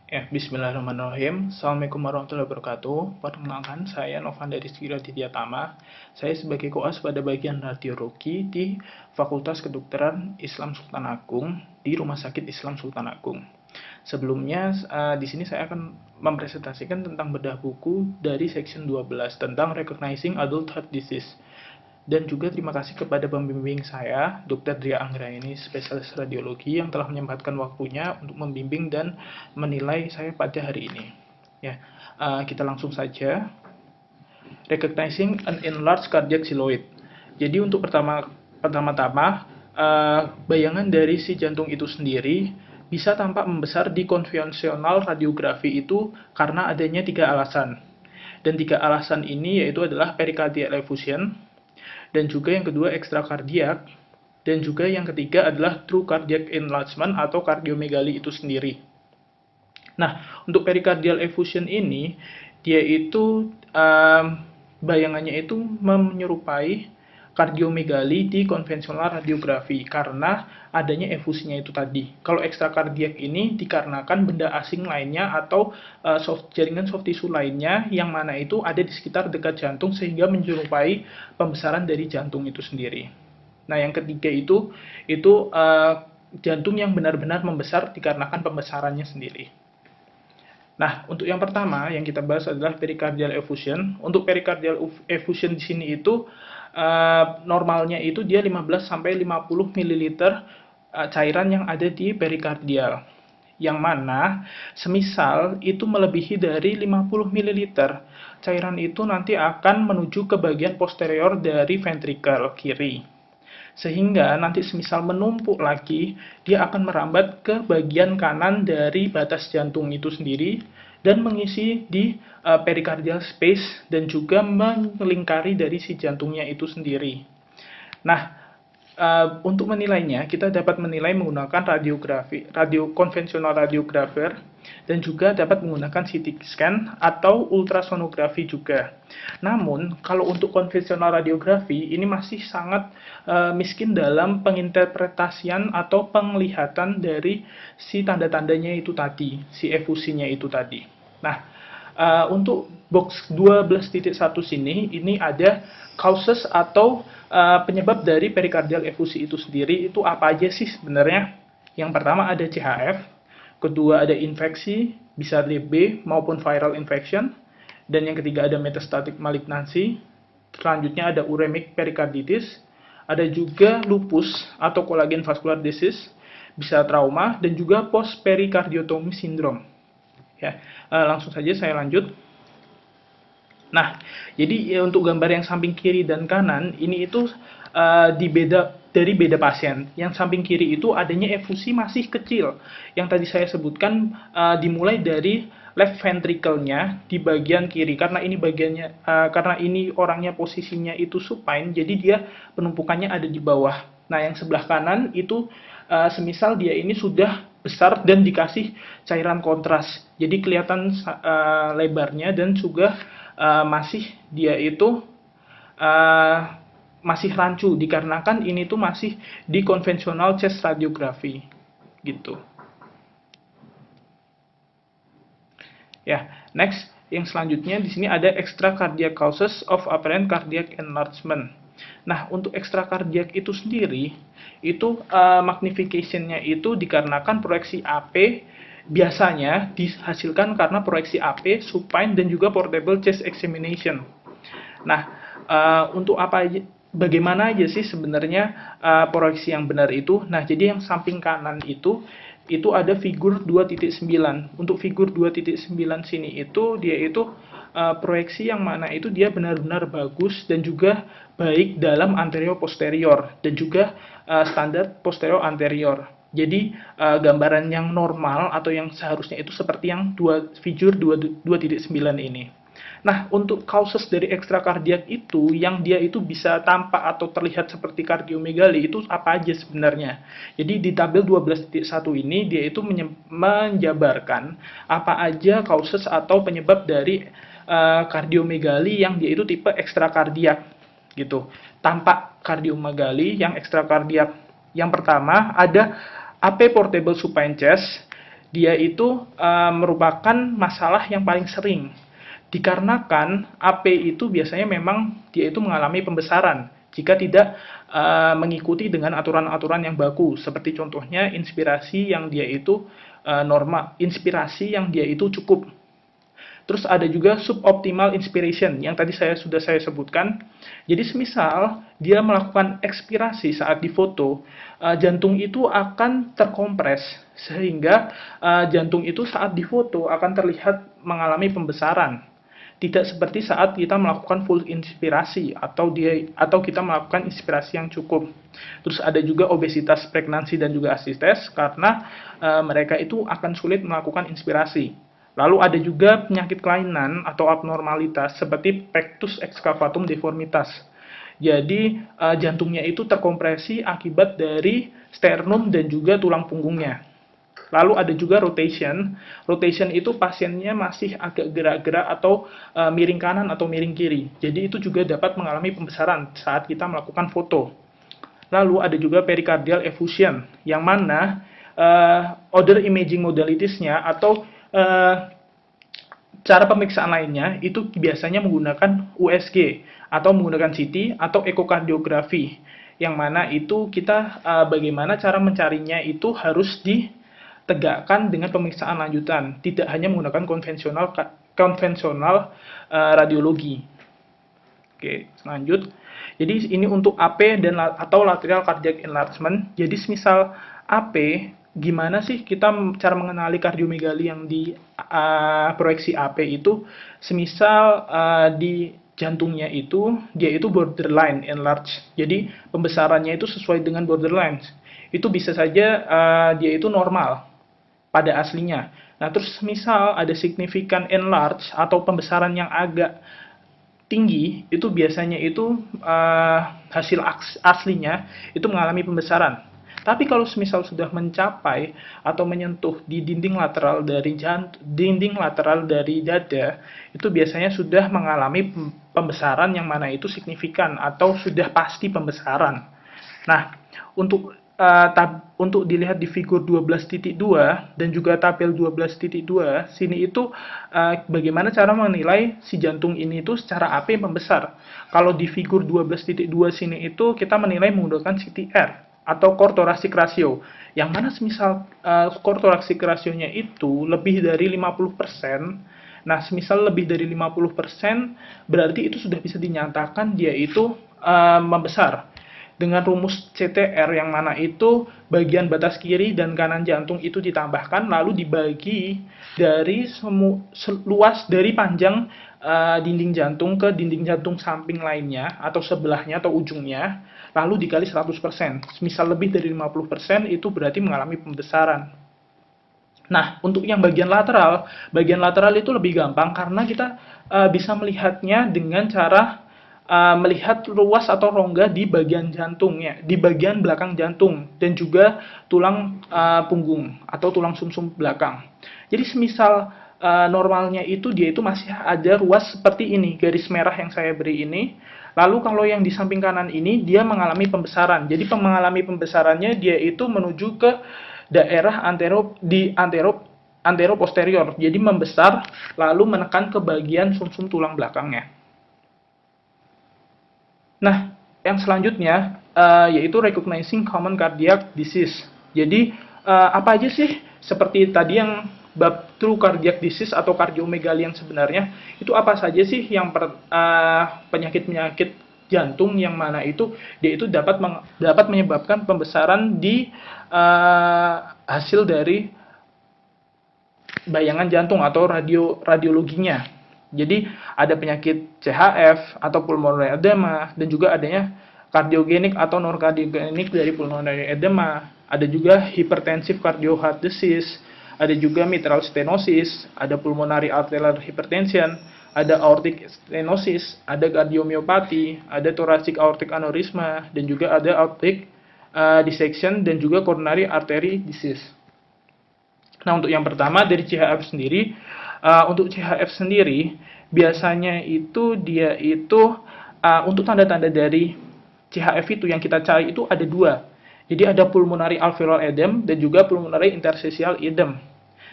Ya, bismillahirrahmanirrahim. Assalamualaikum warahmatullahi wabarakatuh. Perkenalkan, saya Novan dari Rizky Tama. Saya sebagai koas pada bagian radiologi di Fakultas Kedokteran Islam Sultan Agung di Rumah Sakit Islam Sultan Agung. Sebelumnya, di sini saya akan mempresentasikan tentang bedah buku dari section 12 tentang Recognizing Adult Heart Disease. Dan juga terima kasih kepada pembimbing saya, Dr. Dria Anggraini, spesialis radiologi yang telah menyempatkan waktunya untuk membimbing dan menilai saya pada hari ini. Ya, kita langsung saja. Recognizing an enlarged cardiac siloid. Jadi untuk pertama-tama, bayangan dari si jantung itu sendiri bisa tampak membesar di konvensional radiografi itu karena adanya 3 alasan. Dan 3 alasan ini yaitu adalah pericardial effusion, dan juga yang kedua ekstrakardiak, dan juga yang ketiga adalah true cardiac enlargement atau kardiomegali itu sendiri. Nah, untuk pericardial effusion ini, dia itu bayangannya itu menyerupai kardiomegali di konvensional radiografi karena adanya efusinya itu tadi. Kalau ekstrakardiak ini dikarenakan benda asing lainnya atau jaringan soft tissue lainnya yang mana itu ada di sekitar dekat jantung sehingga menyerupai pembesaran dari jantung itu sendiri. Nah, yang ketiga itu jantung yang benar-benar membesar dikarenakan pembesarannya sendiri. Nah, untuk yang pertama yang kita bahas adalah pericardial effusion. Untuk pericardial effusion di sini itu normalnya itu dia 15 sampai 50 ml cairan yang ada di perikardial. Yang mana semisal itu melebihi dari 50 ml, cairan itu nanti akan menuju ke bagian posterior dari ventrikel kiri. Sehingga nanti semisal menumpuk lagi, dia akan merambat ke bagian kanan dari batas jantung itu sendiri dan mengisi di pericardial space dan juga melingkari dari si jantungnya itu sendiri. Nah, untuk menilainya, kita dapat menilai menggunakan konvensional radiografer dan juga dapat menggunakan CT scan atau ultrasonografi juga. Namun, kalau untuk konvensional radiografi, ini masih sangat miskin dalam penginterpretasian atau penglihatan dari si tanda-tandanya itu tadi, si efusinya itu tadi. Nah, untuk box 12.1 sini, ini ada causes atau penyebab dari pericardial effusi itu sendiri. Itu apa aja sih sebenarnya? Yang pertama ada CHF, kedua ada infeksi, bisa TB maupun viral infection, dan yang ketiga ada metastatic malignancy, selanjutnya ada uremic pericarditis, ada juga lupus atau collagen vascular disease, bisa trauma, dan juga post pericardiotomy syndrome. Ya, langsung saja saya lanjut. Nah, jadi untuk gambar yang samping kiri dan kanan ini itu dari beda pasien. Yang samping kiri itu adanya efusi masih kecil. Yang tadi saya sebutkan dimulai dari left ventricle-nya di bagian kiri karena ini karena ini orangnya posisinya itu supine, jadi dia penumpukannya ada di bawah. Nah, yang sebelah kanan itu semisal dia ini sudah besar dan dikasih cairan kontras. Jadi kelihatan lebarnya dan juga masih dia itu masih rancu dikarenakan ini tuh masih di konvensional chest radiography gitu. Ya, next yang selanjutnya di sini ada extracardiac causes of apparent cardiac enlargement. Nah, untuk extracardiac itu sendiri itu magnification-nya itu dikarenakan proyeksi AP biasanya dihasilkan karena proyeksi AP, supine, dan juga portable chest examination. Nah, untuk bagaimana aja sih sebenarnya proyeksi yang benar itu? Nah, jadi yang samping kanan itu ada figur 2.9. Untuk figur 2.9 sini itu dia itu proyeksi yang mana itu dia benar-benar bagus dan juga baik dalam anterior posterior dan juga standar posterior anterior. Jadi gambaran yang normal atau yang seharusnya itu seperti yang figur 2.9 ini. Nah, untuk causes dari ekstrakardiak itu yang dia itu bisa tampak atau terlihat seperti kardiomegali itu apa aja sebenarnya. Jadi di tabel 12.1 ini dia itu menjabarkan apa aja causes atau penyebab dari kardiomegali yang dia itu tipe ekstrakardiak gitu. Tampak kardiomegali yang ekstrakardiak. Yang pertama ada AP portable supine chest, dia itu merupakan masalah yang paling sering. Dikarenakan AP itu biasanya memang dia itu mengalami pembesaran jika tidak mengikuti dengan aturan-aturan yang baku, seperti contohnya inspirasi yang dia itu normal, inspirasi yang dia itu cukup. Terus ada juga suboptimal inspiration yang tadi sudah saya sebutkan. Jadi semisal dia melakukan ekspirasi saat difoto, jantung itu akan terkompres sehingga jantung itu saat difoto akan terlihat mengalami pembesaran. Tidak seperti saat kita melakukan full inspirasi atau kita melakukan inspirasi yang cukup. Terus ada juga obesitas pregnancy dan juga asistes karena mereka itu akan sulit melakukan inspirasi. Lalu ada juga penyakit kelainan atau abnormalitas seperti pectus excavatum deformitas. Jadi jantungnya itu terkompresi akibat dari sternum dan juga tulang punggungnya. Lalu ada juga rotation. Rotation itu pasiennya masih agak gerak-gerak atau miring kanan atau miring kiri. Jadi itu juga dapat mengalami pembesaran saat kita melakukan foto. Lalu ada juga pericardial effusion, yang mana other imaging modalities-nya atau cara pemeriksaan lainnya itu biasanya menggunakan USG atau menggunakan CT atau ekokardiografi, yang mana itu kita bagaimana cara mencarinya itu harus ditegakkan dengan pemeriksaan lanjutan, tidak hanya menggunakan konvensional radiologi. Oke, lanjut. Jadi ini untuk AP atau lateral cardiac enlargement. Jadi semisal AP, gimana sih kita cara mengenali kardiomegali yang di proyeksi AP itu? Semisal di jantungnya itu dia itu borderline enlarge. Jadi pembesarannya itu sesuai dengan borderline. Itu bisa saja dia itu normal pada aslinya. Nah, terus misal ada significant enlarge atau pembesaran yang agak tinggi, itu biasanya itu hasil aslinya itu mengalami pembesaran. Tapi kalau semisal sudah mencapai atau menyentuh di dinding lateral dari dada, itu biasanya sudah mengalami pembesaran yang mana itu signifikan atau sudah pasti pembesaran. Nah, untuk dilihat di figur 12.2 dan juga tabel 12.2, sini itu bagaimana cara menilai si jantung ini itu secara AP membesar. Kalau di figur 12.2 sini itu kita menilai menggunakan CTR atau core thoracic ratio, yang mana semisal core thoracic ratio-nya itu lebih dari 50%. Nah, semisal lebih dari 50%, berarti itu sudah bisa dinyatakan dia itu membesar. Dengan rumus CTR yang mana itu bagian batas kiri dan kanan jantung itu ditambahkan lalu dibagi dari luas dari panjang dinding jantung ke dinding jantung samping lainnya atau sebelahnya atau ujungnya, lalu dikali 100%. Misal lebih dari 50% itu berarti mengalami pembesaran. Nah, untuk yang bagian lateral itu lebih gampang karena kita bisa melihatnya dengan cara melihat ruas atau rongga di bagian jantungnya, di bagian belakang jantung, dan juga tulang punggung atau tulang sumsum belakang. Jadi semisal normalnya itu dia itu masih ada ruas seperti ini, garis merah yang saya beri ini. Lalu kalau yang di samping kanan ini dia mengalami pembesaran. Jadi mengalami pembesarannya dia itu menuju ke daerah antero posterior. Jadi membesar lalu menekan ke bagian sumsum tulang belakangnya. Nah, yang selanjutnya yaitu recognizing common cardiac disease. Jadi apa aja sih seperti tadi yang bab true cardiac disease atau kardiomegali yang sebenarnya itu apa saja sih yang penyakit-penyakit jantung yang mana itu dia itu dapat menyebabkan pembesaran di hasil dari bayangan jantung atau radiologinya. Jadi ada penyakit CHF atau pulmonary edema dan juga adanya kardiogenik atau non-kardiogenik dari pulmonary edema. Ada juga hypertensive cardio heart disease, ada juga mitral stenosis, ada pulmonary arterial hypertension, ada aortic stenosis, ada cardiomyopathy, ada thoracic aortic aneurysma, dan juga ada aortic dissection dan juga coronary artery disease. Nah, untuk yang pertama dari CHF sendiri, untuk CHF sendiri biasanya itu dia itu untuk tanda-tanda dari CHF itu yang kita cari itu ada dua. Jadi ada pulmonary alveolar edem dan juga pulmonary interstitial edem.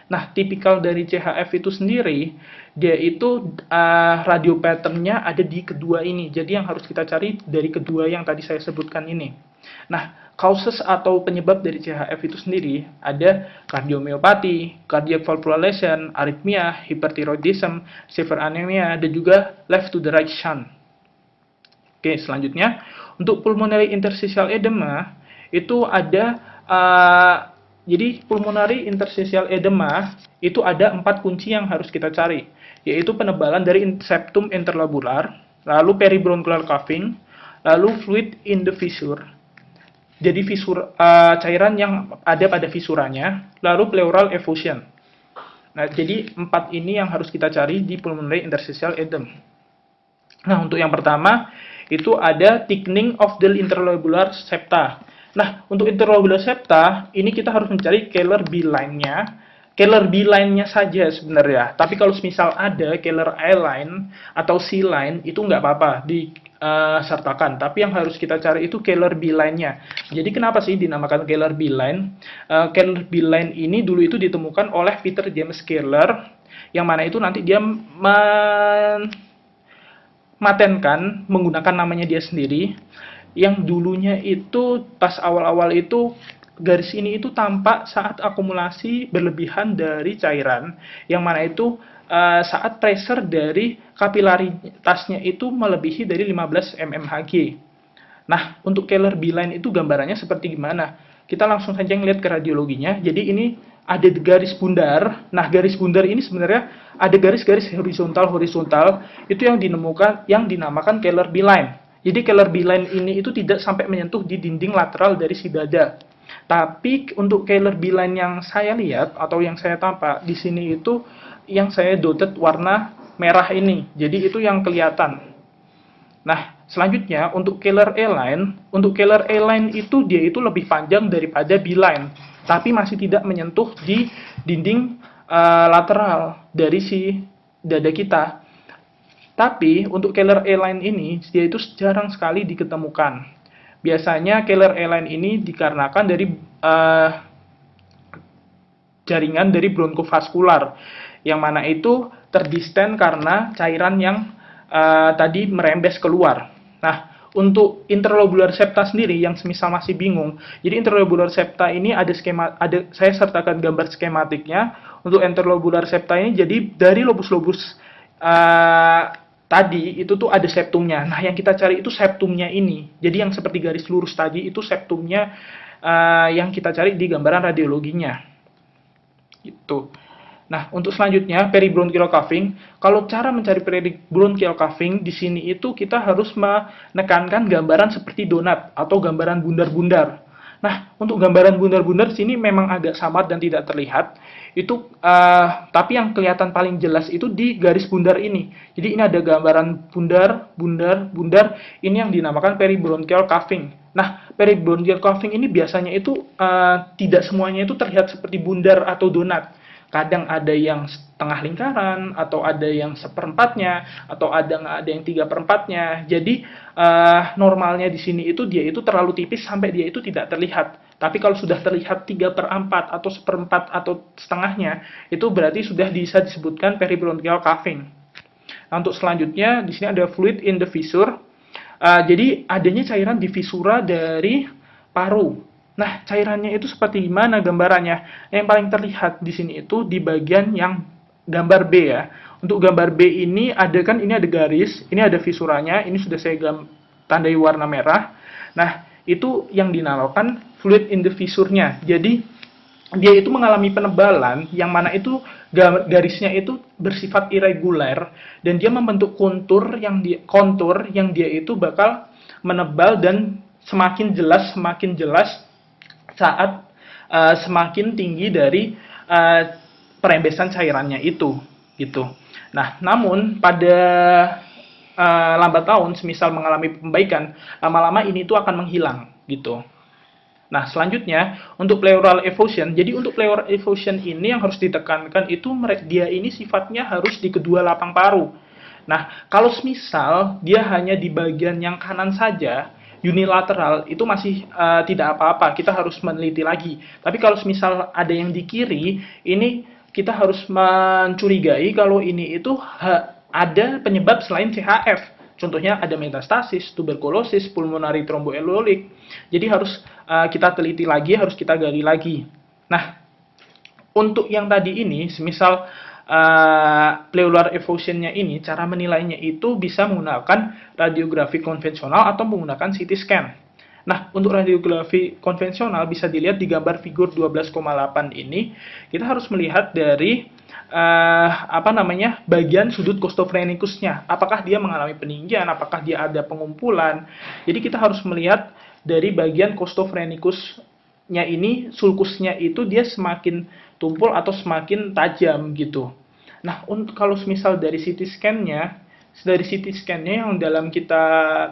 Nah, tipikal dari CHF itu sendiri, dia itu radio pattern-nya ada di kedua ini. Jadi yang harus kita cari dari kedua yang tadi saya sebutkan ini. Nah, causes atau penyebab dari CHF itu sendiri ada kardiomyopati, cardiac valvulation, arrhythmia, hyperthyroidism, severe anemia, dan juga left to the right shunt. Oke, selanjutnya untuk pulmonary interstitial edema itu ada jadi pulmonary interstitial edema itu ada 4 kunci yang harus kita cari, yaitu penebalan dari septum interlobular, lalu peribronchial cuffing, lalu fluid in the fissure. Jadi cairan yang ada pada fisuranya, lalu pleural effusion. Nah, jadi 4 ini yang harus kita cari di pulmonary interstitial edema. Nah, untuk yang pertama itu ada thickening of the interlobular septa. Nah, untuk interlobular septa, ini kita harus mencari Keller B line-nya. Keller B line-nya saja sebenarnya. Tapi kalau misal ada Keller A line atau C line, itu nggak apa-apa disertakan. Tapi yang harus kita cari itu Keller B line-nya. Jadi kenapa sih dinamakan Keller B line? Keller B line ini dulu itu ditemukan oleh Peter James Keller, yang mana itu nanti dia matenkan menggunakan namanya dia sendiri, yang dulunya itu pas awal-awal itu garis ini itu tampak saat akumulasi berlebihan dari cairan, yang mana itu saat pressure dari kapilaritasnya itu melebihi dari 15 mmHg. Nah, untuk Keller B line itu gambarannya seperti gimana? Kita langsung saja ngeliat ke radiologinya. Jadi ini ada garis bundar. Nah, garis bundar ini sebenarnya ada garis-garis horizontal itu yang dinamakan Keller B line. Jadi Keller B line ini itu tidak sampai menyentuh di dinding lateral dari si dada. Tapi untuk Keller B line yang saya lihat atau yang saya tampak di sini itu yang saya dotted warna merah ini. Jadi itu yang kelihatan. Nah, selanjutnya untuk Keller A line itu dia itu lebih panjang daripada B line, tapi masih tidak menyentuh di dinding lateral dari si dada kita. Tapi untuk Keller A line ini dia itu jarang sekali diketemukan. Biasanya Keller A line ini dikarenakan dari jaringan dari bronchovascular, yang mana itu terdisten karena cairan yang tadi merembes keluar. Nah, untuk interlobular septa sendiri yang semisal masih bingung, jadi interlobular septa ini saya sertakan gambar skematiknya. Untuk interlobular septa ini jadi dari lobus-lobus tadi itu tuh ada septumnya. Nah, yang kita cari itu septumnya ini. Jadi yang seperti garis lurus tadi itu septumnya yang kita cari di gambaran radiologinya. Gitu. Nah, untuk selanjutnya peribronchial cuffing. Kalau cara mencari peribronchial cuffing di sini itu kita harus menekankan gambaran seperti donat atau gambaran bundar-bundar. Nah, untuk gambaran bundar-bundar sini memang agak samar dan tidak terlihat. Itu tapi yang kelihatan paling jelas itu di garis bundar ini. Jadi ini ada gambaran bundar. Ini yang dinamakan peribronchial cuffing. Nah, peribronchial cuffing ini biasanya itu tidak semuanya itu terlihat seperti bundar atau donat. Kadang ada yang setengah lingkaran, atau ada yang seperempatnya, atau ada yang 3/4-nya. Jadi normalnya di sini itu dia itu terlalu tipis sampai dia itu tidak terlihat. Tapi kalau sudah terlihat 3/4 atau 1/4 atau setengahnya, itu berarti sudah bisa disebutkan peribronchial cuffing. Nah, untuk selanjutnya di sini ada fluid in the fissure. Jadi adanya cairan di fisura dari paru. Nah, cairannya itu seperti gimana gambarannya? Yang paling terlihat di sini itu di bagian yang gambar B ya. Untuk gambar B ini ada garis, ini ada fisuranya, ini sudah saya tandai warna merah. Nah, itu yang dinamakan fluid in the fissure-nya. Jadi dia itu mengalami penebalan yang mana itu garisnya itu bersifat irregular dan dia membentuk kontur yang dia itu bakal menebal dan semakin jelas saat semakin tinggi dari perembesan cairannya itu gitu. Nah, namun pada lambat laun semisal mengalami pembaikan, lama-lama ini tuh akan menghilang gitu. Nah, selanjutnya untuk pleural effusion. Jadi untuk pleural effusion ini yang harus ditekankan itu dia ini sifatnya harus di kedua lapang paru. Nah, kalau semisal dia hanya di bagian yang kanan saja, unilateral, itu masih tidak apa-apa, kita harus meneliti lagi. Tapi kalau semisal ada yang di kiri, ini kita harus mencurigai kalau ini itu ada penyebab selain CHF. Contohnya ada metastasis, tuberkulosis, pulmonari tromboembolik. Jadi harus kita teliti lagi, harus kita gali lagi. Nah, untuk yang tadi ini, semisal pleural effusion-nya ini, cara menilainya itu bisa menggunakan radiografi konvensional atau menggunakan CT scan. Nah, untuk radiografi konvensional bisa dilihat di gambar figur 12,8 ini, kita harus melihat dari bagian sudut costophrenikusnya. Apakah dia mengalami peninggian, apakah dia ada pengumpulan. Jadi kita harus melihat dari bagian costophrenikusnya ini, sulkusnya itu dia semakin tumpul atau semakin tajam gitu. Nah, kalau misal dari CT scan-nya, yang dalam kita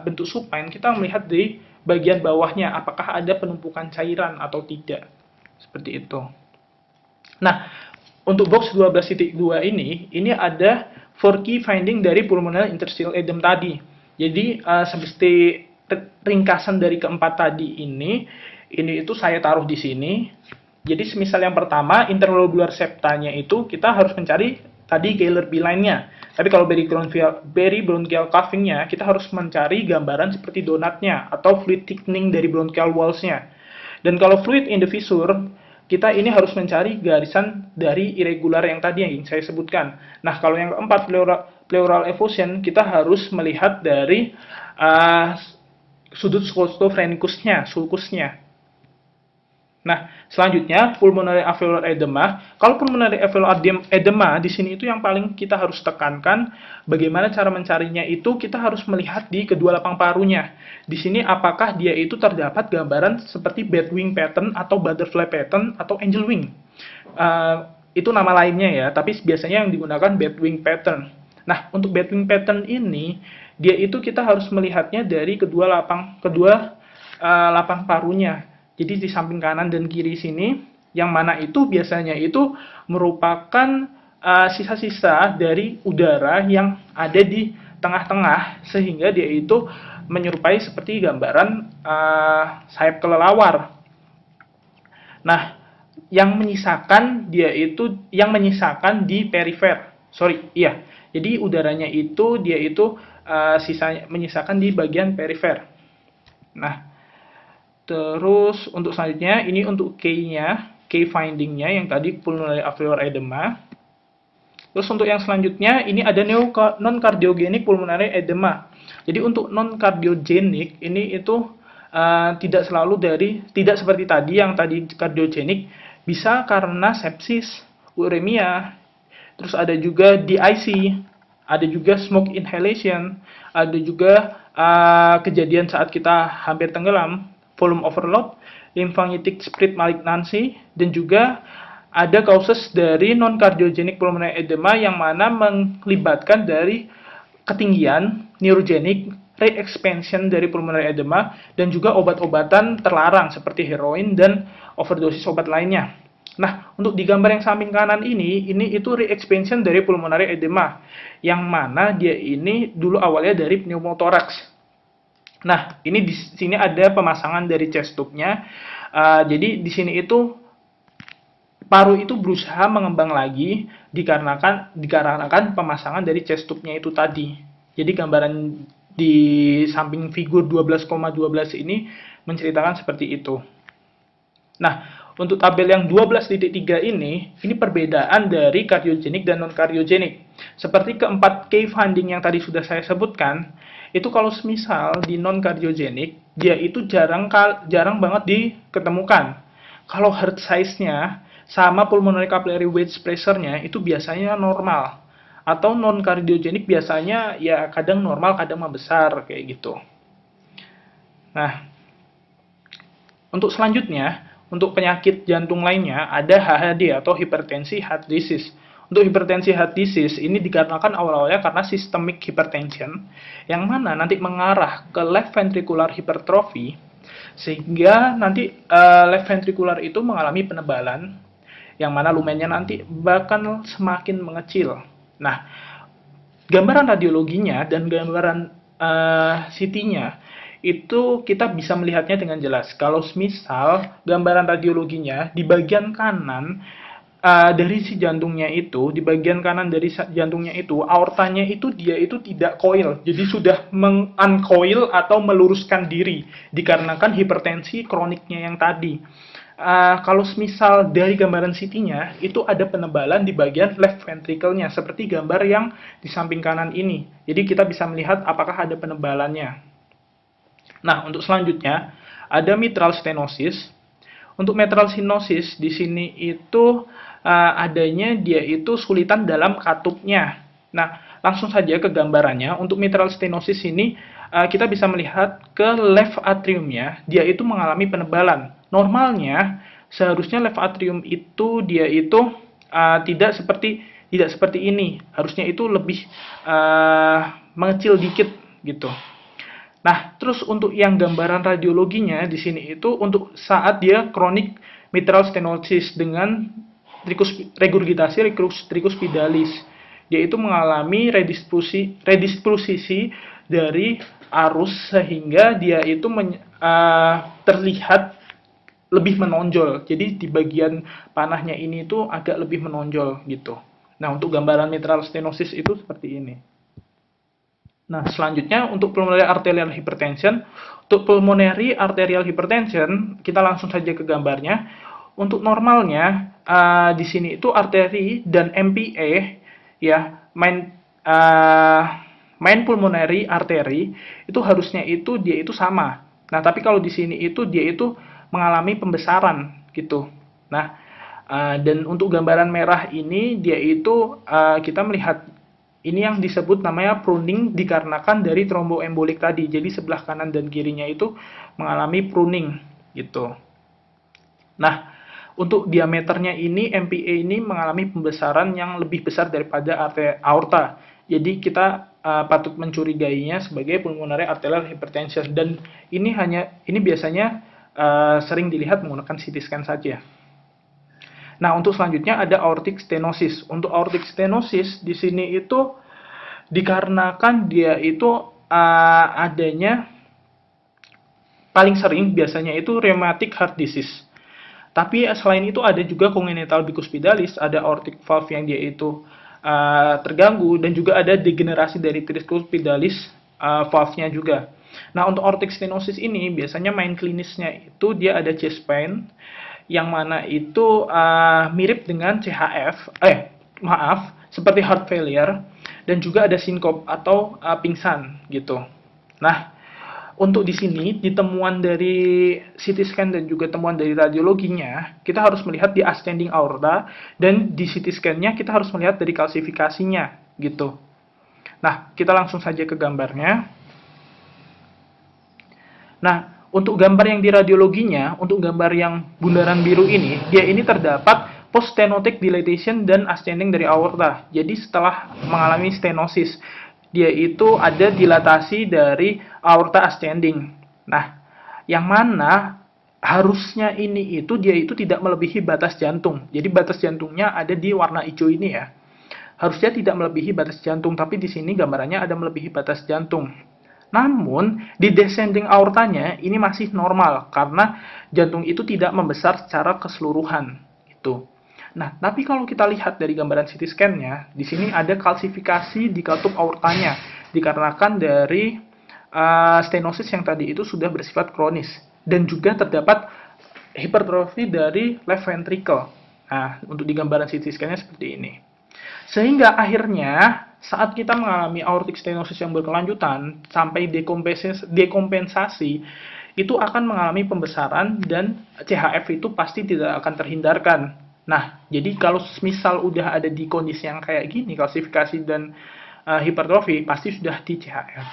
bentuk supine, kita melihat di bagian bawahnya apakah ada penumpukan cairan atau tidak. Seperti itu. Nah, untuk box 12.2 ini ada 4 key finding dari pulmonary interstitial edema tadi. Jadi seperti ringkasan dari keempat tadi ini itu saya taruh di sini. Jadi semisal yang pertama interlobular septanya itu kita harus mencari tadi Geiler B-line-nya. Tapi kalau bronchial cuffing-nya kita harus mencari gambaran seperti donatnya atau fluid thickening dari bronchial walls-nya. Dan kalau fluid in the fissure, kita ini harus mencari garisan dari irregular yang tadi yang saya sebutkan. Nah, kalau yang keempat, pleural effusion, kita harus melihat dari sudut costophrenikusnya, sulkusnya. Nah, selanjutnya pulmonary alveolar edema. Kalau pulmonary alveolar edema di sini itu yang paling kita harus tekankan bagaimana cara mencarinya itu kita harus melihat di kedua lapang parunya. Di sini apakah dia itu terdapat gambaran seperti bat wing pattern atau butterfly pattern atau angel wing. Itu nama lainnya ya, tapi biasanya yang digunakan bat wing pattern. Nah, untuk bat wing pattern ini dia itu kita harus melihatnya dari kedua lapang parunya. Jadi di samping kanan dan kiri sini, yang mana itu biasanya itu merupakan sisa-sisa dari udara yang ada di tengah-tengah, sehingga dia itu menyerupai seperti gambaran sayap kelelawar. Nah, yang menyisakan di perifer. Jadi udaranya itu dia itu sisanya menyisakan di bagian perifer. Nah, terus untuk selanjutnya ini untuk K-nya, K finding-nya yang tadi pulmonary alveolar edema. Terus untuk yang selanjutnya ini ada non-cardiogenic pulmonary edema. Jadi untuk non-cardiogenic ini itu tidak seperti tadi yang tadi cardiogenic, bisa karena sepsis, uremia, terus ada juga DIC, ada juga smoke inhalation, ada juga kejadian saat kita hampir tenggelam, volume overload, lymphatic spread malignancy, dan juga ada causes dari non-cardiogenic pulmonary edema yang mana melibatkan dari ketinggian, neurogenic, re-expansion dari pulmonary edema, dan juga obat-obatan terlarang seperti heroin dan overdosis obat lainnya. Nah, untuk di gambar yang samping kanan ini itu re-expansion dari pulmonary edema, yang mana dia ini dulu awalnya dari pneumothorax. Nah, ini di sini ada pemasangan dari chest tube-nya. Jadi di sini itu paru itu berusaha mengembang lagi dikarenakan pemasangan dari chest tube-nya itu tadi. Jadi gambaran di samping figur 12,12 ini menceritakan seperti itu. Nah, untuk tabel yang 12.3 ini perbedaan dari cardiogenic dan non-cardiogenic. Seperti keempat K finding yang tadi sudah saya sebutkan, itu kalau semisal di non-cardiogenic, dia itu jarang banget diketemukan. Kalau heart size-nya sama pulmonary capillary wedge pressure-nya itu biasanya normal. Atau non-cardiogenic biasanya ya kadang normal, kadang membesar, kayak gitu. Nah, untuk selanjutnya, untuk penyakit jantung lainnya, ada HHD atau hypertensi heart disease. Untuk hipertensi heart disease ini dikarenakan awal-awalnya karena systemic hypertension yang mana nanti mengarah ke left ventricular hypertrophy sehingga nanti left ventricular itu mengalami penebalan yang mana lumennya nanti bahkan semakin mengecil. Nah, gambaran radiologinya dan gambaran CT-nya itu kita bisa melihatnya dengan jelas. Kalau misal gambaran radiologinya di bagian kanan dari si jantungnya itu, di bagian kanan dari jantungnya itu, aortanya itu dia itu tidak coil, jadi sudah uncoil atau meluruskan diri, dikarenakan hipertensi kroniknya yang tadi. Kalau misal dari gambaran CT-nya, itu ada penebalan di bagian left ventricle-nya, seperti gambar yang di samping kanan ini. Jadi kita bisa melihat apakah ada penebalannya. Nah, untuk selanjutnya, ada mitral stenosis. Untuk mitral stenosis, di sini itu adanya dia itu sulitan dalam katupnya. Nah, langsung saja ke gambarannya. Untuk mitral stenosis ini kita bisa melihat ke left atriumnya, dia itu mengalami penebalan. Normalnya seharusnya left atrium itu dia itu tidak seperti ini. Harusnya itu lebih mengecil dikit gitu. Nah, terus untuk yang gambaran radiologinya di sini itu untuk saat dia chronic mitral stenosis dengan regurgitasi tricuspidalis. Dia itu mengalami redisposisi dari arus sehingga dia itu terlihat lebih menonjol. Jadi di bagian panahnya ini itu agak lebih menonjol gitu. Nah, untuk gambaran mitral stenosis itu seperti ini. Nah, selanjutnya untuk pulmonary arterial hypertension. Untuk pulmonary arterial hypertension, kita langsung saja ke gambarnya. Untuk normalnya, di sini itu arteri dan MPA, ya, main pulmonary artery, itu harusnya itu dia itu sama. Nah, tapi kalau di sini itu dia itu mengalami pembesaran, gitu. Nah, dan untuk gambaran merah ini, dia itu kita melihat ini yang disebut namanya pruning dikarenakan dari tromboembolik tadi. Jadi sebelah kanan dan kirinya itu mengalami pruning gitu. Nah, untuk diameternya ini MPA ini mengalami pembesaran yang lebih besar daripada aorta. Jadi kita patut mencurigainya sebagai pulmonary arterial hypertension dan ini biasanya sering dilihat menggunakan CT scan saja. Nah, untuk selanjutnya ada aortic stenosis. Untuk aortic stenosis di sini itu dikarenakan dia itu adanya paling sering biasanya itu rheumatic heart disease. Tapi selain itu ada juga congenital bicuspidalis, ada aortic valve yang dia itu terganggu dan juga ada degenerasi dari tricuspidalis valve-nya juga. Nah, untuk aortic stenosis ini biasanya main klinisnya itu dia ada chest pain yang mana itu mirip dengan seperti heart failure dan juga ada sinkop atau pingsan gitu. Nah, untuk di sini ditemuan dari CT scan dan juga temuan dari radiologinya, kita harus melihat di ascending aorta dan di CT scan-nya kita harus melihat dari kalsifikasinya gitu. Nah, kita langsung saja ke gambarnya. Nah, untuk gambar yang di radiologinya, untuk gambar yang bundaran biru ini, dia ini terdapat post-stenotic dilatation dan ascending dari aorta. Jadi setelah mengalami stenosis, dia itu ada dilatasi dari aorta ascending. Nah, yang mana harusnya ini itu dia itu tidak melebihi batas jantung. Jadi batas jantungnya ada di warna hijau ini ya. Harusnya tidak melebihi batas jantung, tapi di sini gambarannya ada melebihi batas jantung. Namun, di descending aortanya ini masih normal karena jantung itu tidak membesar secara keseluruhan. Itu. Nah, tapi kalau kita lihat dari gambaran CT scan-nya, di sini ada kalsifikasi di katup aortanya dikarenakan dari stenosis yang tadi itu sudah bersifat kronis dan juga terdapat hipertrofi dari left ventricle. Nah, untuk di gambaran CT scan-nya seperti ini. Sehingga akhirnya saat kita mengalami aortic stenosis yang berkelanjutan sampai dekompensasi itu akan mengalami pembesaran dan CHF itu pasti tidak akan terhindarkan. Nah, jadi kalau misal udah ada di kondisi yang kayak gini, kalsifikasi dan hipertrofi, pasti sudah di CHF.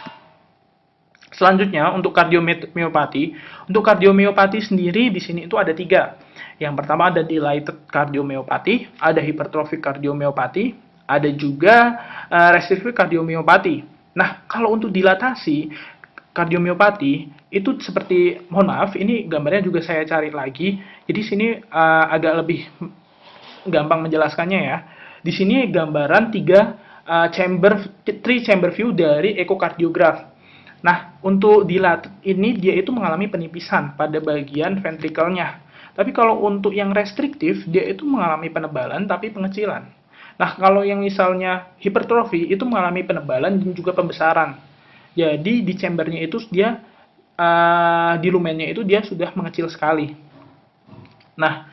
Selanjutnya, untuk kardiomiopati. Untuk kardiomiopati sendiri, di sini itu ada 3. Yang pertama ada dilated kardiomiopati, ada hypertrophic kardiomiopati, ada juga restrictive kardiomiopati. Nah, kalau untuk dilatasi kardiomiopati, itu seperti, mohon maaf, ini gambarnya juga saya cari lagi. Jadi sini agak lebih gampang menjelaskannya ya. Di sini gambaran 3 chamber view dari ekokardiograf. Nah, untuk dilat ini dia itu mengalami penipisan pada bagian ventrikelnya. Tapi kalau untuk yang restriktif, dia itu mengalami penebalan tapi pengecilan. Nah, kalau yang misalnya hipertrofi itu mengalami penebalan dan juga pembesaran. Jadi di chambernya itu dia di lumennya itu dia sudah mengecil sekali. Nah,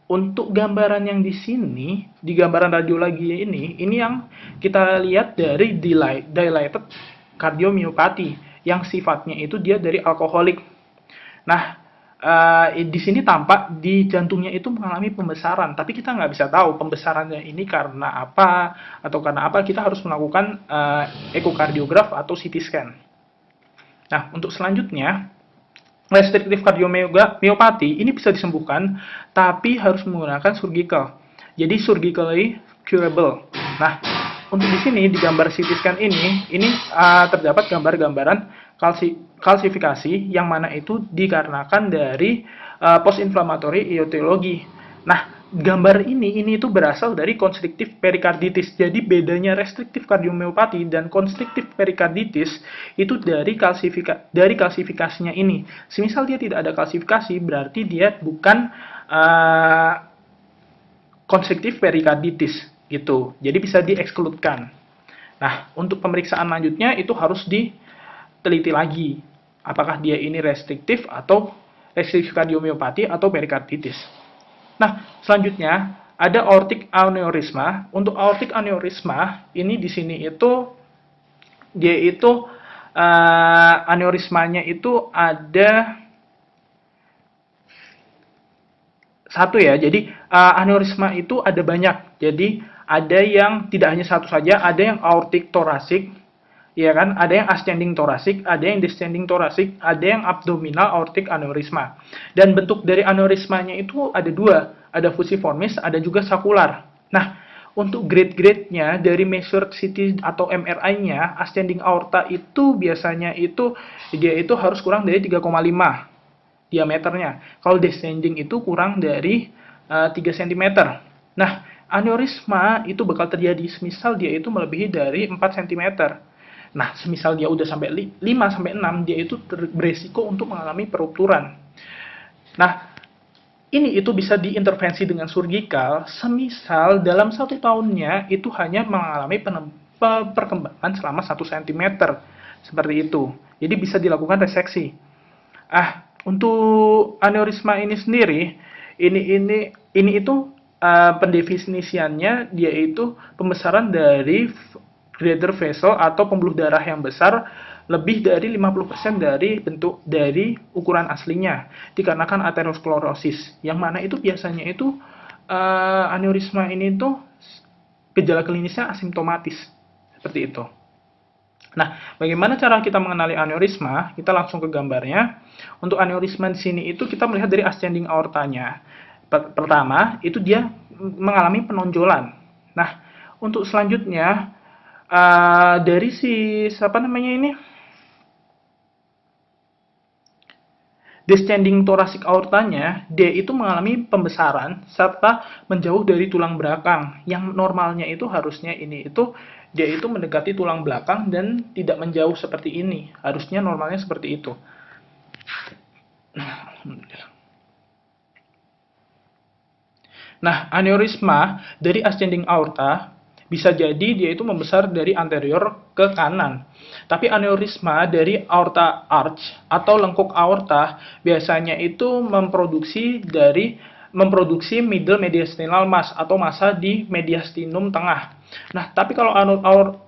untuk gambaran yang di sini, di gambaran radiologi ini yang kita lihat dari dilated cardiomyopathy yang sifatnya itu dia dari alkoholik. Nah, di sini tampak di jantungnya itu mengalami pembesaran, tapi kita nggak bisa tahu pembesarannya ini karena apa atau karena apa. Kita harus melakukan ekokardiograf atau CT scan. Nah, untuk selanjutnya, restrictive cardiomyopathy ini bisa disembuhkan, tapi harus menggunakan surgical. Jadi surgically curable. Nah, untuk di sini di gambar CT scan ini terdapat gambar-gambaran kalsifikasi yang mana itu dikarenakan dari post-inflammatory etiologi. Nah, gambar ini itu berasal dari constrictive pericarditis. Jadi bedanya restrictive cardiomyopathy dan constrictive pericarditis itu dari kalsifikasinya ini. Semisal dia tidak ada kalsifikasi, berarti dia bukan constrictive pericarditis gitu. Jadi bisa diekskludkan. Nah, untuk pemeriksaan lanjutnya itu harus diteliti lagi. Apakah dia ini restriktif atau restriktif cardiomyopathy atau perikarditis. Nah, selanjutnya ada aortic aneurysma. Untuk aortic aneurysma ini di sini itu dia itu aneurismanya itu ada satu ya. Jadi aneurisma itu ada banyak. Jadi ada yang tidak hanya satu saja, ada yang aortic thoracic, ya kan? Ada yang ascending thoracic, ada yang descending thoracic, ada yang abdominal aortic aneurysma. Dan bentuk dari aneurismanya itu ada dua, ada fusiformis, ada juga sakular. Nah, untuk grade-grade-nya dari measured CT atau MRI-nya, ascending aorta itu biasanya itu dia itu harus kurang dari 3,5 diameternya. Kalau descending itu kurang dari 3 cm. Nah, aneurisma itu bakal terjadi semisal dia itu melebihi dari 4 cm. Nah, semisal dia udah sampai 5 sampai 6, dia itu beresiko untuk mengalami perupturan. Nah, ini itu bisa diintervensi dengan surgical, semisal dalam 1 tahunnya itu hanya mengalami perkembangan selama 1 cm. Seperti itu. Jadi bisa dilakukan reseksi. Untuk aneurisma ini sendiri, ini itu pendefinisiannya dia itu pembesaran dari greater vessel atau pembuluh darah yang besar lebih dari 50% dari bentuk dari ukuran aslinya dikarenakan aterosklerosis, yang mana itu biasanya itu aneurisma ini tuh gejala klinisnya asimptomatis seperti itu. Nah, bagaimana cara kita mengenali aneurisma? Kita langsung ke gambarnya. Untuk aneurisma di sini itu kita melihat dari ascending aortanya. Pertama, itu dia mengalami penonjolan. Nah, untuk selanjutnya dari descending thoracic aortanya, dia itu mengalami pembesaran serta menjauh dari tulang belakang. Yang normalnya itu harusnya dia itu mendekati tulang belakang dan tidak menjauh seperti ini. Harusnya normalnya seperti itu. Nah, aneurisma dari ascending aorta bisa jadi dia itu membesar dari anterior ke kanan. Tapi aneurisma dari aorta arch atau lengkuk aorta biasanya itu memproduksi middle mediastinal mass atau massa di mediastinum tengah. Nah, tapi kalau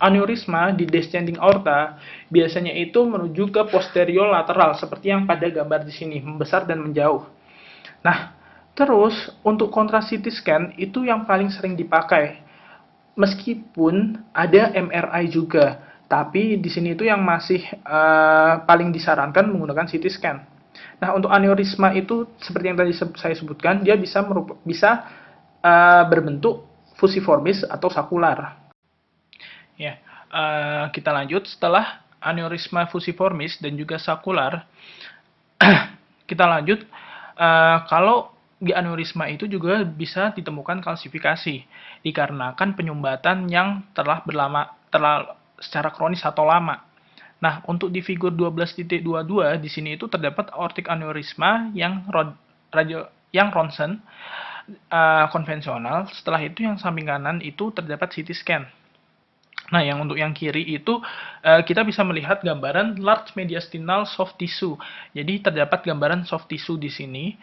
aneurisma di descending aorta biasanya itu menuju ke posterior lateral seperti yang pada gambar di sini, membesar dan menjauh. Nah, terus untuk kontras CT scan itu yang paling sering dipakai. Meskipun ada MRI juga, tapi di sini itu yang masih paling disarankan menggunakan CT scan. Nah, untuk aneurisma itu seperti yang tadi saya sebutkan, dia bisa berbentuk fusiformis atau sakular. Ya, kita lanjut. Setelah aneurisma fusiformis dan juga sakular, kita lanjut. Kalau di aneurisma itu juga bisa ditemukan kalsifikasi dikarenakan penyumbatan yang telah secara kronis atau lama. Nah, untuk di figur 12.22 di sini itu terdapat aortic aneurisma yang ronsen konvensional. Setelah itu yang samping kanan itu terdapat CT scan. Nah, yang untuk yang kiri itu kita bisa melihat gambaran large mediastinal soft tissue. Jadi terdapat gambaran soft tissue di sini,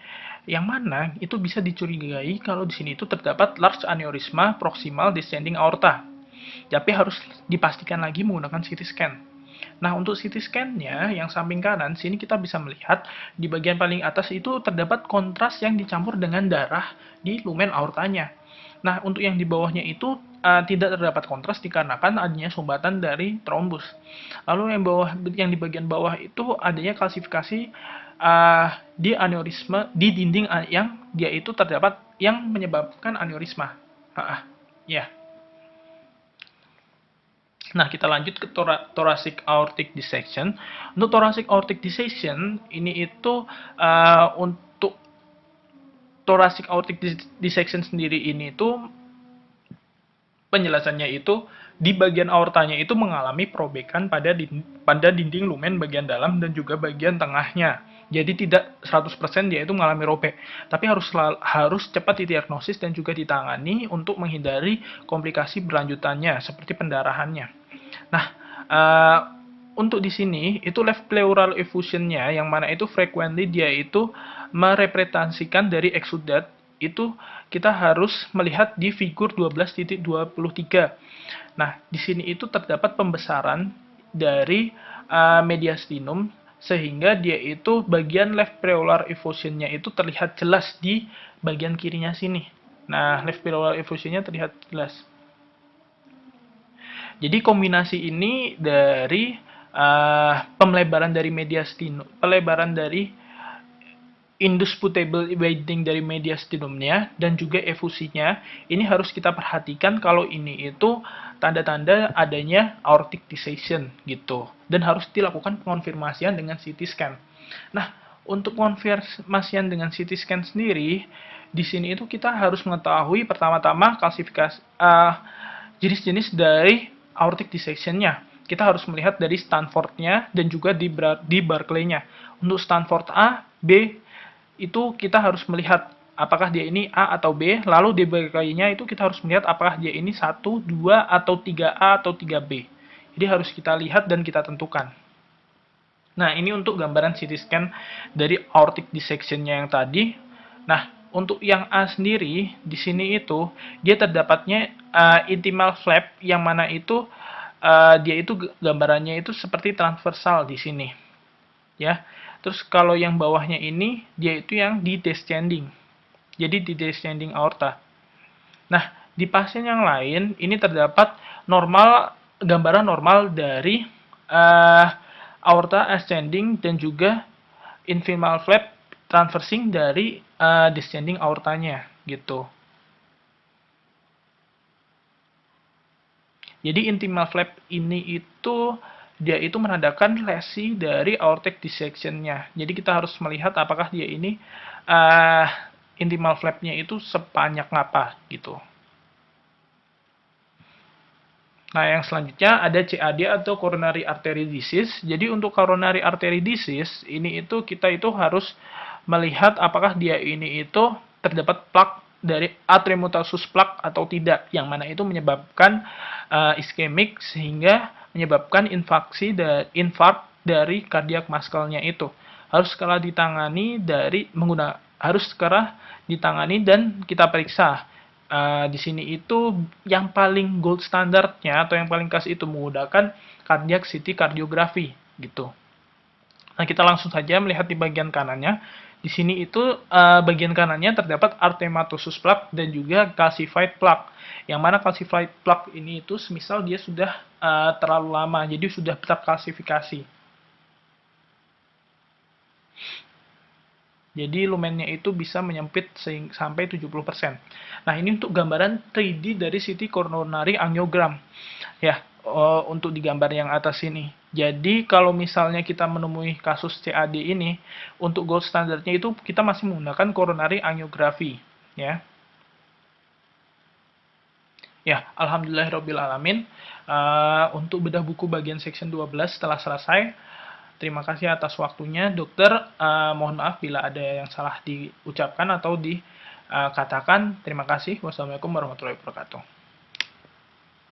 yang mana itu bisa dicurigai kalau di sini itu terdapat large aneurysma proximal descending aorta. Tapi harus dipastikan lagi menggunakan CT scan. Nah, untuk CT scan-nya yang samping kanan, sini kita bisa melihat di bagian paling atas itu terdapat kontras yang dicampur dengan darah di lumen aortanya. Nah, untuk yang di bawahnya itu tidak terdapat kontras dikarenakan adanya sumbatan dari trombus. Lalu yang di bagian bawah itu adanya kalsifikasi di aneurisma di dinding yang dia itu terdapat yang menyebabkan aneurisma. Ya. Nah, kita lanjut ke thoracic aortic dissection. Untuk thoracic aortic dissection, ini itu untuk thoracic aortic dissection sendiri ini itu penjelasannya itu di bagian aortanya itu mengalami perobekan pada dinding lumen bagian dalam dan juga bagian tengahnya. Jadi tidak 100% dia itu mengalami robek, tapi harus cepat didiagnosis dan juga ditangani untuk menghindari komplikasi berlanjutannya seperti pendarahannya. Nah, untuk di sini itu left pleural effusion-nya yang mana itu frequently dia itu merepresentasikan dari exudat itu kita harus melihat di figur 12.23. Nah, di sini itu terdapat pembesaran dari mediastinum sehingga dia itu bagian left pleural effusion-nya itu terlihat jelas di bagian kirinya sini. Nah, left pleural effusion-nya terlihat jelas. Jadi kombinasi ini dari pelebaran dari mediastinum, pelebaran dari indisputable widening dari mediastinumnya dan juga efusinya, ini harus kita perhatikan kalau ini itu tanda-tanda adanya aortic dissection gitu, dan harus dilakukan pengonfirmasian dengan CT scan. Nah, untuk konfirmasian dengan CT scan sendiri, di sini itu kita harus mengetahui pertama-tama klasifikasi jenis-jenis dari aortic dissection-nya. Kita harus melihat dari Stanford-nya dan juga di Barclay-nya. Untuk Stanford A, B, itu kita harus melihat apakah dia ini A atau B, lalu di Barclay-nya itu kita harus melihat apakah dia ini 1, 2, atau 3A atau 3B. Jadi harus kita lihat dan kita tentukan. Nah, ini untuk gambaran CT scan dari aortic dissection-nya yang tadi. Nah, untuk yang A sendiri, di sini itu, dia terdapatnya intimal flap, yang mana itu, dia itu gambarannya itu seperti transversal di sini. Ya, terus kalau yang bawahnya ini, dia itu yang di descending. Jadi di descending aorta. Nah, di pasien yang lain, ini terdapat gambaran normal dari aorta ascending dan juga intimal flap transversing dari descending aortanya gitu. Jadi intimal flap ini itu dia itu menandakan lesi dari aortic dissection-nya. Jadi kita harus melihat apakah dia ini intimal flap-nya itu sebanyak apa gitu. Nah, yang selanjutnya ada CAD atau coronary artery disease. Jadi untuk coronary artery disease ini itu kita itu harus melihat apakah dia ini itu terdapat plak dari atrematosus plak atau tidak, yang mana itu menyebabkan iskemik sehingga menyebabkan infark dari kardiak muscle-nya itu. Harus segera ditangani dan kita periksa. Di sini itu yang paling gold standarnya atau yang paling khas itu menggunakan cardiac CT cardiografi gitu. Nah, kita langsung saja melihat di bagian kanannya. Di sini itu bagian kanannya terdapat atrematosus plaque dan juga calcified plaque. Yang mana calcified plaque ini itu semisal dia sudah terlalu lama, jadi sudah terkalsifikasi. Jadi lumennya itu bisa menyempit sampai 70%. Nah, ini untuk gambaran 3D dari CT coronary angiogram. Ya, untuk di gambar yang atas ini. Jadi kalau misalnya kita menemui kasus CAD ini, untuk gold standarnya itu kita masih menggunakan coronary angiografi, ya. Ya, alhamdulillahirabbil alamin. Untuk bedah buku bagian section 12 setelah selesai. Terima kasih atas waktunya, dokter. Mohon maaf bila ada yang salah diucapkan atau dikatakan. Terima kasih. Wassalamualaikum warahmatullahi wabarakatuh.